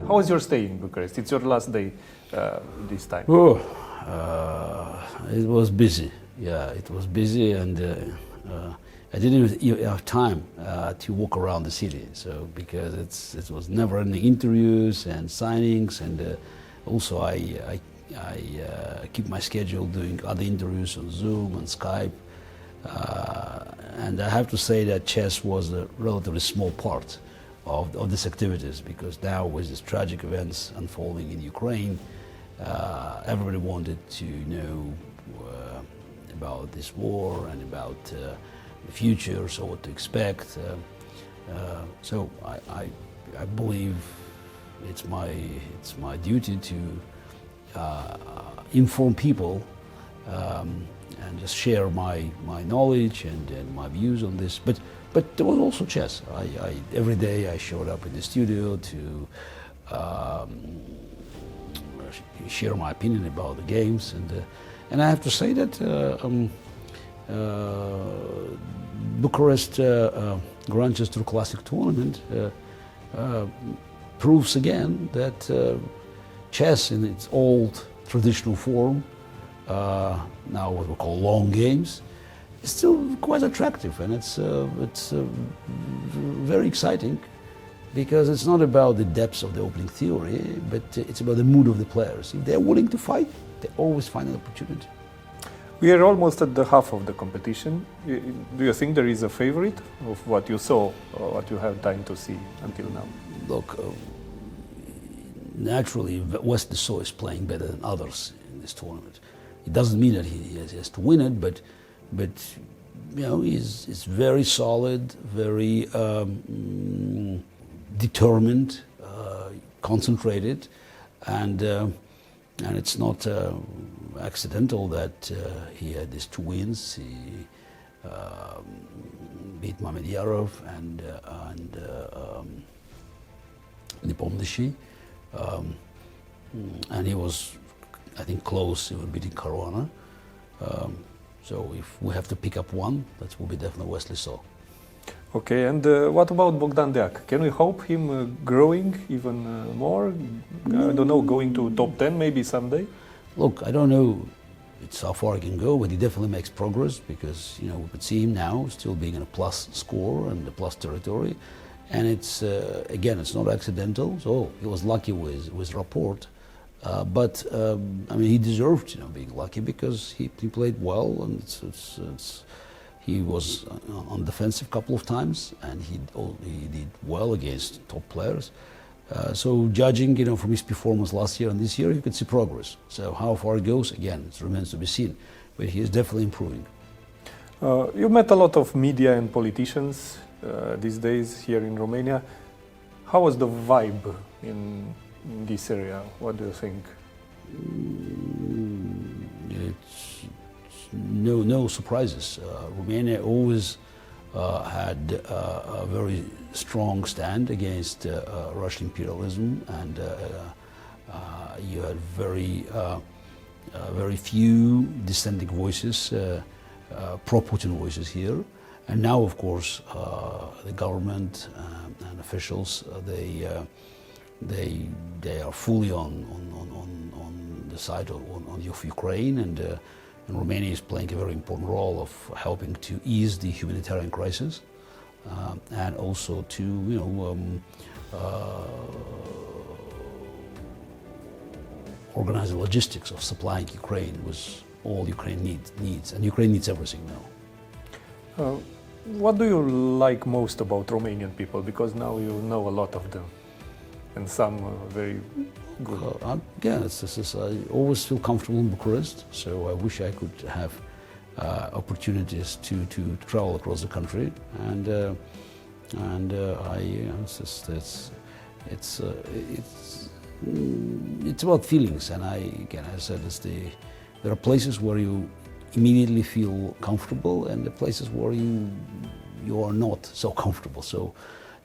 How was your stay in Bucharest? It's your last day this time. Oh, it was busy. Yeah, it was busy, and I didn't even have time to walk around the city. So because it was never-ending interviews and signings, and also I keep my schedule doing other interviews on Zoom and Skype. And I have to say that chess was a relatively small part of these activities, because now with these tragic events unfolding in Ukraine, everybody wanted to know about this war and about the future, so what to expect. So I believe it's my duty to inform people and just share my knowledge and my views on this. But there was also chess. Every day I showed up in the studio to share my opinion about the games, and I have to say that Bucharest Grandchester Classic Tournament proves again that chess in its old traditional form, now what we call long games, is still quite attractive, and it's very exciting, because it's not about the depths of the opening theory, but it's about the mood of the players. If they're willing to fight, they always find an opportunity. We are almost at the half of the competition. Do you think there is a favorite of what you saw or what you have time to see until now? Look, naturally, West Saw is playing better than others in this tournament. It doesn't mean that he has to win it, but you know, he's very solid, very determined, concentrated, and it's not accidental that he had these two wins. He beat Mamedyarov and Nepomniachtchi, and he was, I think, close even beating Caruana. So if we have to pick up one, that will be definitely Wesley Saw. Okay, and what about Bogdan Deac? Can we hope him growing even more? I don't know, going to top 10 maybe someday? Look, I don't know it's how far he can go, but he definitely makes progress, because you know we could see him now still being in a plus score and the plus territory, and it's again, it's not accidental. So he was lucky with Rapport. But I mean, he deserved, you know, being lucky, because he played well, and he was on defensive a couple of times, and he did well against top players. So judging, you know, from his performance last year and this year, you can see progress. So how far it goes, again, it remains to be seen. But he is definitely improving. You met a lot of media and politicians these days here in Romania. How was the vibe in this area? What do you think? It's no surprises. Romania always had a very strong stand against Russian imperialism, and you had very few dissenting voices, pro-Putin voices here. And now, of course, the government and officials, they are fully on the side of Ukraine, and Romania is playing a very important role of helping to ease the humanitarian crisis, and also to, you know, organize the logistics of supplying Ukraine with all Ukraine needs, and Ukraine needs everything now. What do you like most about Romanian people? Because now you know a lot of them, and some very good. Again, I always feel comfortable in Bucharest, so I wish I could have opportunities to travel across the country, and it's about feelings, and again, as I said, there are places where you immediately feel comfortable, and the places where you are not so comfortable. So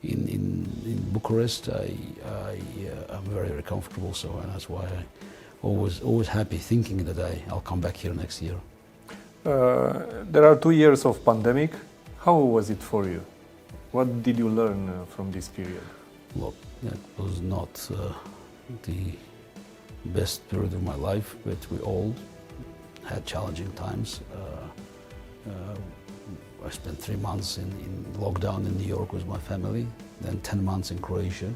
in Bucharest, I'm very, very comfortable. So, and that's why I always happy thinking that I'll come back here next year. There are 2 years of pandemic. How was it for you? What did you learn from this period? Look, that was not the best period of my life, but we all had challenging times. I spent 3 months in lockdown in New York with my family, then 10 months in Croatia.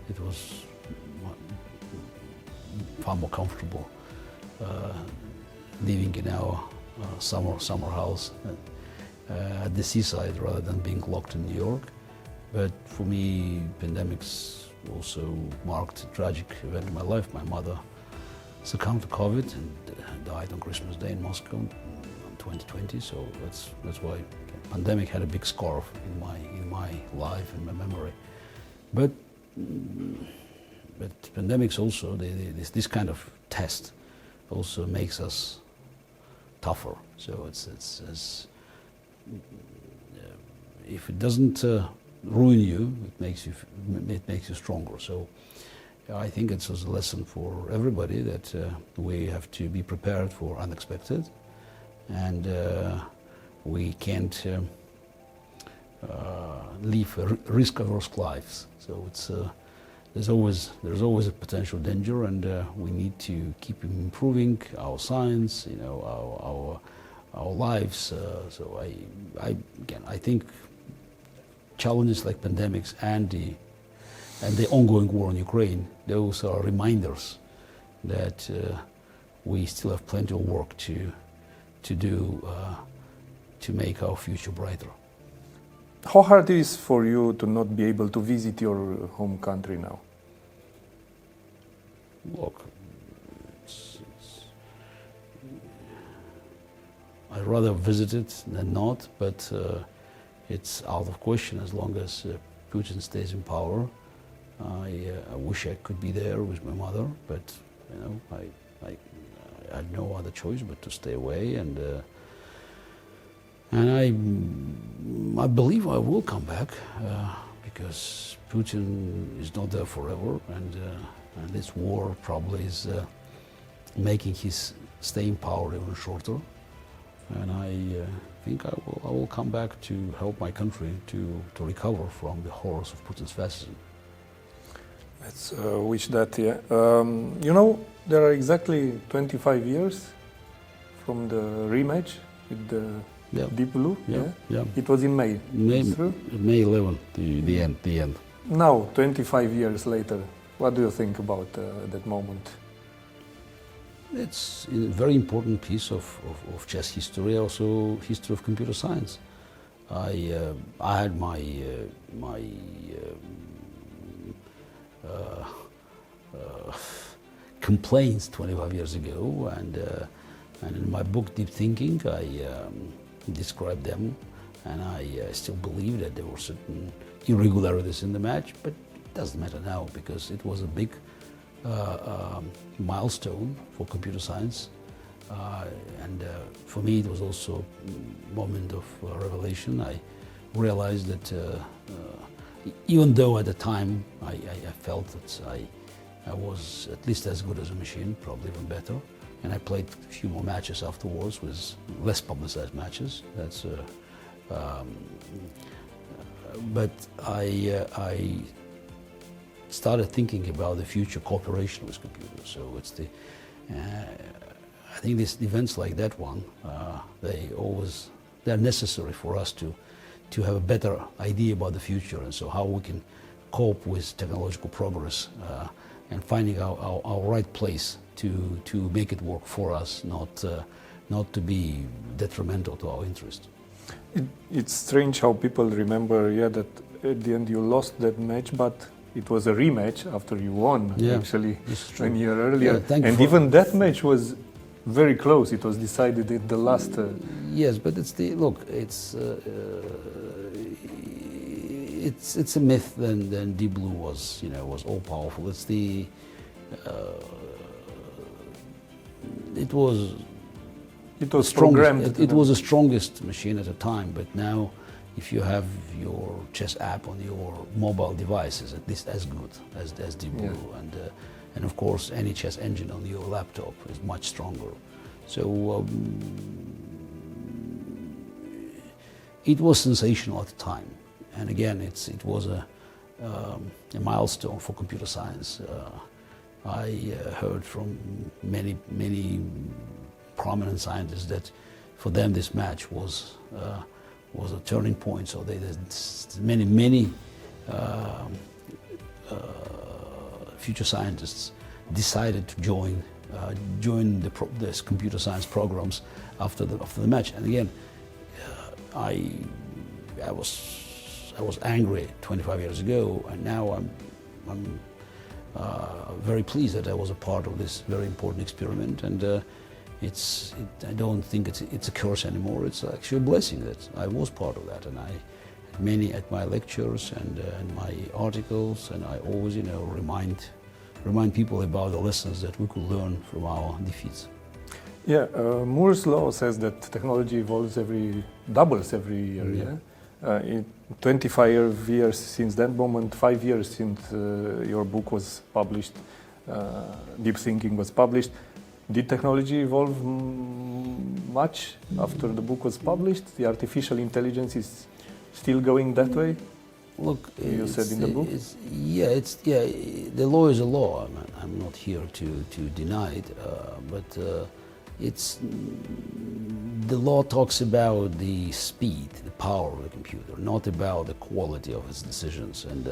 It was far more comfortable living in our summer house at the seaside rather than being locked in New York. But for me, pandemics also marked a tragic event in my life. My mother succumbed to COVID and died on Christmas Day in Moscow in 2020. So that's why pandemic had a big scar in my life and my memory. But pandemics also, this kind of test also makes us tougher. So it's if it doesn't ruin you, it makes you stronger. So I think it's a lesson for everybody that we have to be prepared for unexpected, and we can't live risk-averse lives. So it's there's always a potential danger, and we need to keep improving our science, our lives. So I think challenges like pandemics and the ongoing war in Ukraine, those are reminders that we still have plenty of work to do to make our future brighter. How hard it is for you to not be able to visit your home country now? Look, I'd rather visit it than not, but it's out of question as long as Putin stays in power. I wish I could be there with my mother, but I had no other choice but to stay away, and I believe I will come back because Putin is not there forever, and this war probably is making his stay in power even shorter. And I think I will come back to help my country to recover from the horrors of Putin's fascism. Let's wish that, yeah. There are exactly 25 years from the rematch with the Deep Blue. Yeah. It was in May. May 11, the end. Now, 25 years later, what do you think about that moment? It's a very important piece of chess history, also history of computer science. I had my complaints 25 years ago, and in my book Deep Thinking I described them, and I still believe that there were certain irregularities in the match, but it doesn't matter now because it was a big milestone for computer science, and for me it was also a moment of revelation. I realized that even though at the time I felt that I was at least as good as a machine, probably even better, and I played a few more matches afterwards with less publicized matches. But I started thinking about the future cooperation with computers. So it's I think these events like that one, they're necessary for us to have a better idea about the future, and so how we can cope with technological progress and finding our right place to make it work for us, not to be detrimental to our interest. It's strange how people remember, that at the end you lost that match, but it was a rematch after you won, actually, 1 year earlier. And even that match was very close. It was decided in the last... Yes, but it's a myth that Deep Blue was all powerful. It was programmed. It was the strongest machine at the time, but now if you have your chess app on your mobile device, is at least as good as Deep Blue, and of course any chess engine on your laptop is much stronger. So it was sensational at the time, and again it was a milestone for computer science. I heard from many prominent scientists that for them this match was a turning point. So many future scientists decided to join this computer science programs after the match. And again, I was angry 25 years ago, and now I'm very pleased that I was a part of this very important experiment. And I don't think it's a curse anymore. It's actually a blessing that I was part of that, and I had many at my lectures and my articles, and I always, remind people about the lessons that we could learn from our defeats. Yeah, Moore's law says that technology doubles every year. Yeah. In 25 years since that moment, 5 years since your book was published, Deep Thinking was published. Did technology evolve much after the book was published? The artificial intelligence is still going that way? Look, you said in the book? The law is a law. I'm not here to deny it, but the law talks about the speed, the power of the computer, not about the quality of its decisions. And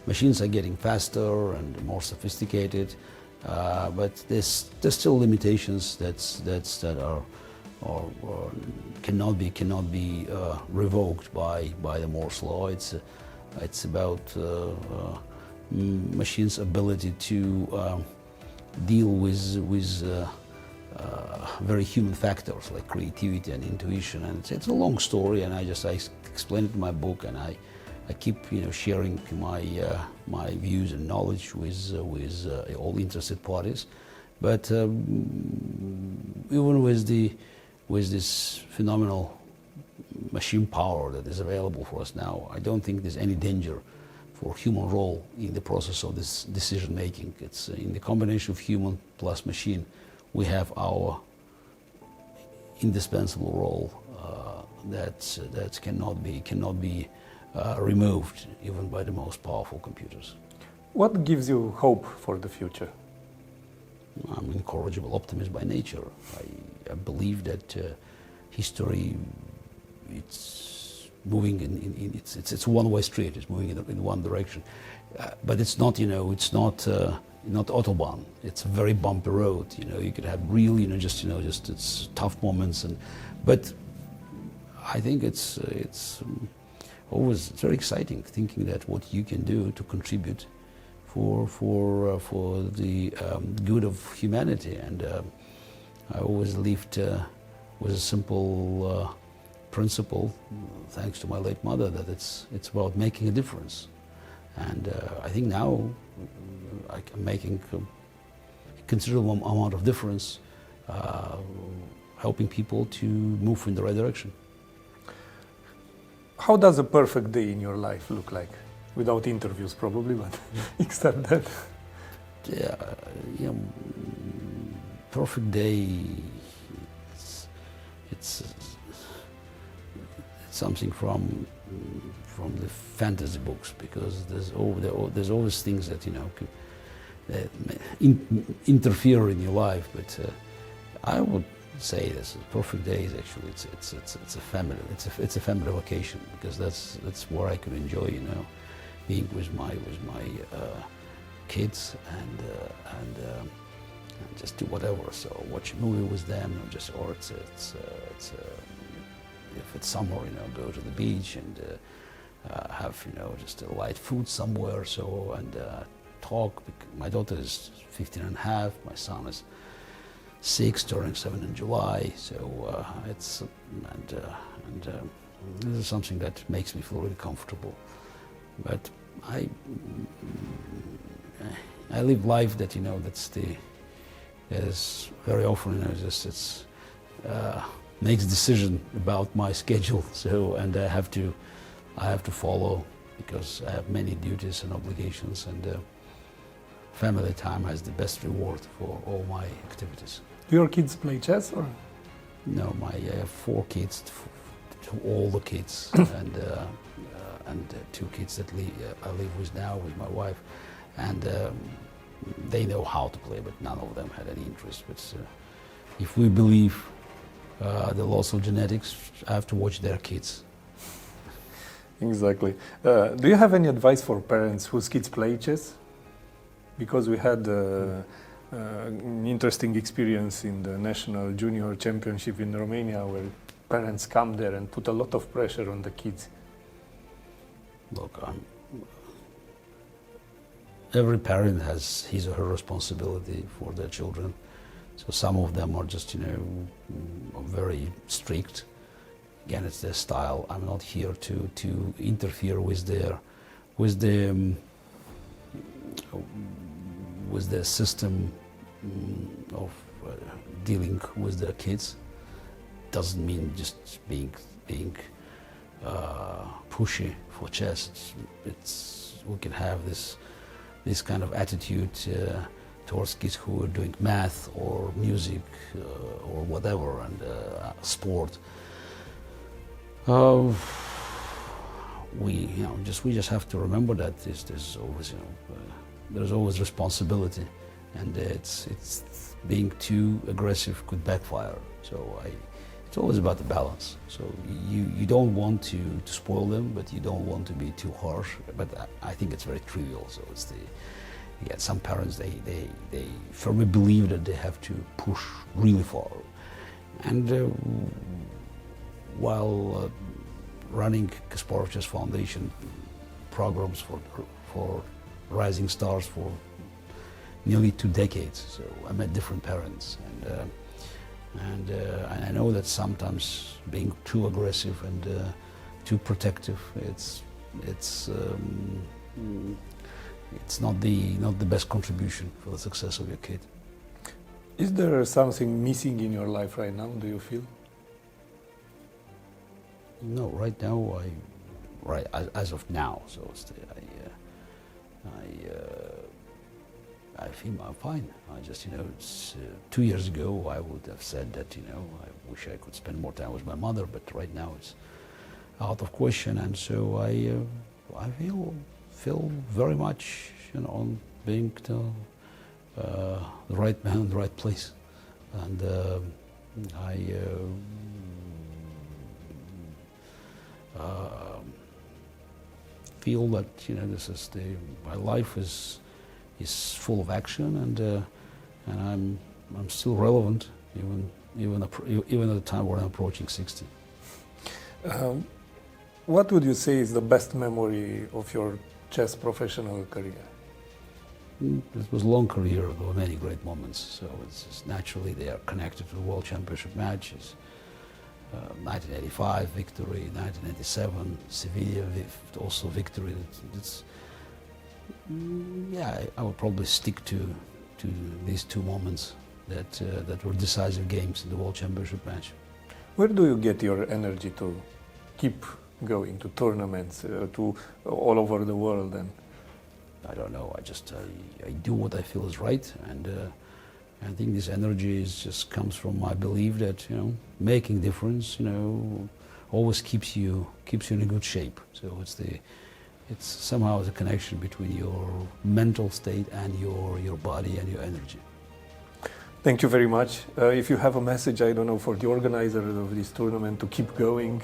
machines are getting faster and more sophisticated, but there's still limitations that are cannot be revoked by the Moore's law. It's about machines' ability to deal with very human factors like creativity and intuition, and it's a long story, and I explain it in my book, and I keep sharing my views and knowledge with all interested parties. But even with this phenomenal machine power that is available for us now, I don't think there's any danger for human role in the process of this decision making. It's in the combination of human plus machine, we have our indispensable role that cannot be removed even by the most powerful computers. What gives you hope for the future? I'm an incorrigible optimist by nature. I believe that history, it's moving it's a one-way street. It's moving in one direction, but it's not not autobahn. It's a very bumpy road. You could have real just it's tough moments, but I think it's always very exciting thinking that what you can do to contribute for the good of humanity. And I always lived with a simple principle, thanks to my late mother, that it's about making a difference. And I think now I'm making a considerable amount of difference, helping people to move in the right direction. How does a perfect day in your life look like? Without interviews, probably, but except that. Perfect day. It's something from the fantasy books, because there's always things that that interfere in your life. But I would say this perfect day is actually it's a family. It's a family vacation, because that's where I could enjoy being with my kids and just do whatever. So watch a movie with them, or if it's summer, go to the beach and have just a light food somewhere. So and talk. My daughter is 15 and a half. My son is 6, turning 7 in July. So this is something that makes me feel really comfortable. But I live life that is very often makes decision about my schedule. So and I have to follow, because I have many duties and obligations, and family time has the best reward for all my activities. Do your kids play chess or? No, I have 4 kids, all the kids, and 2 kids that I live with now with my wife, and they know how to play, but none of them had any interest. But if we believe the laws of genetics, I have to watch their kids. Exactly. Do you have any advice for parents whose kids play chess? Because we had an interesting experience in the National Junior Championship in Romania, where parents come there and put a lot of pressure on the kids. Look, every parent has his or her responsibility for their children. So some of them are just, very strict. Again, it's their style. I'm not here to interfere with their system of dealing with their kids. Doesn't mean just being pushy for chess. We can have this kind of attitude towards kids who are doing math or music or whatever, and sport. We just have to remember that there's always responsibility, and it's being too aggressive could backfire. So it's always about the balance. So you don't want to spoil them, but you don't want to be too harsh. But I think it's very trivial. So some parents they firmly believe that they have to push really far, and while running Kasparov Chess Foundation programs for rising stars for nearly 2 decades, so I met different parents, and I know that sometimes being too aggressive and too protective, it's not the best contribution for the success of your kid. Is there something missing in your life right now, do you feel? No, right now, as of now, so I feel I'm fine. I just, it's 2 years ago I would have said that, I wish I could spend more time with my mother, but right now it's out of question, and so I feel very much, on being the right man in the right place, and I feel that this is my life is full of action, and I'm still relevant even at the time where I'm approaching 60. What would you say is the best memory of your chess professional career? It was a long career. There were many great moments. So it's just naturally they are connected to the World Championship matches. 1985 victory, 1987 Sevilla also victory. I would probably stick to these 2 moments that were decisive games in the World Championship match. Where do you get your energy to keep going to tournaments, to all over the world? And I don't know. I do what I feel is right, and I think this energy just comes from my belief that making difference always keeps you in a good shape. So it's somehow the connection between your mental state and your body and your energy. Thank you very much. If you have a message, I don't know, for the organizers of this tournament to keep going,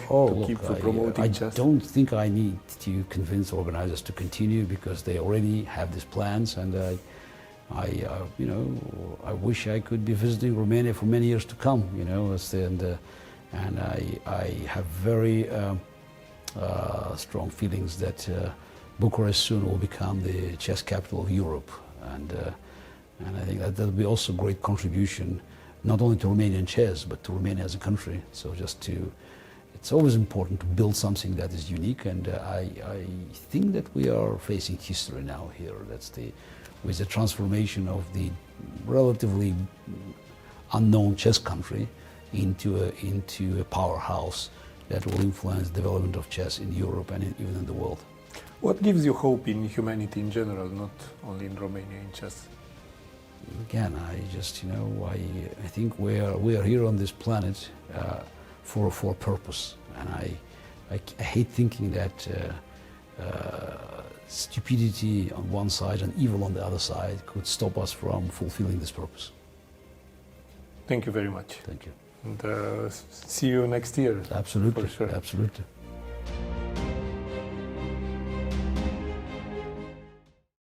keep promoting chess. I don't think I need to convince organizers to continue, because they already have these plans, and I wish I could be visiting Romania for many years to come. And I have very strong feelings that Bucharest soon will become the chess capital of Europe, and I think that will be also a great contribution, not only to Romanian chess, but to Romania as a country. So it's always important to build something that is unique, and I think that we are facing history now here. With the transformation of the relatively unknown chess country into a powerhouse that will influence the development of chess in Europe and even in the world. What gives you hope in humanity in general, not only in Romania in chess? Again, I think we are here on this planet for a purpose, and I hate thinking that stupidity on one side and evil on the other side could stop us from fulfilling this purpose. Thank you very much. Thank you. And see you next year. Absolutely. For sure. Absolutely.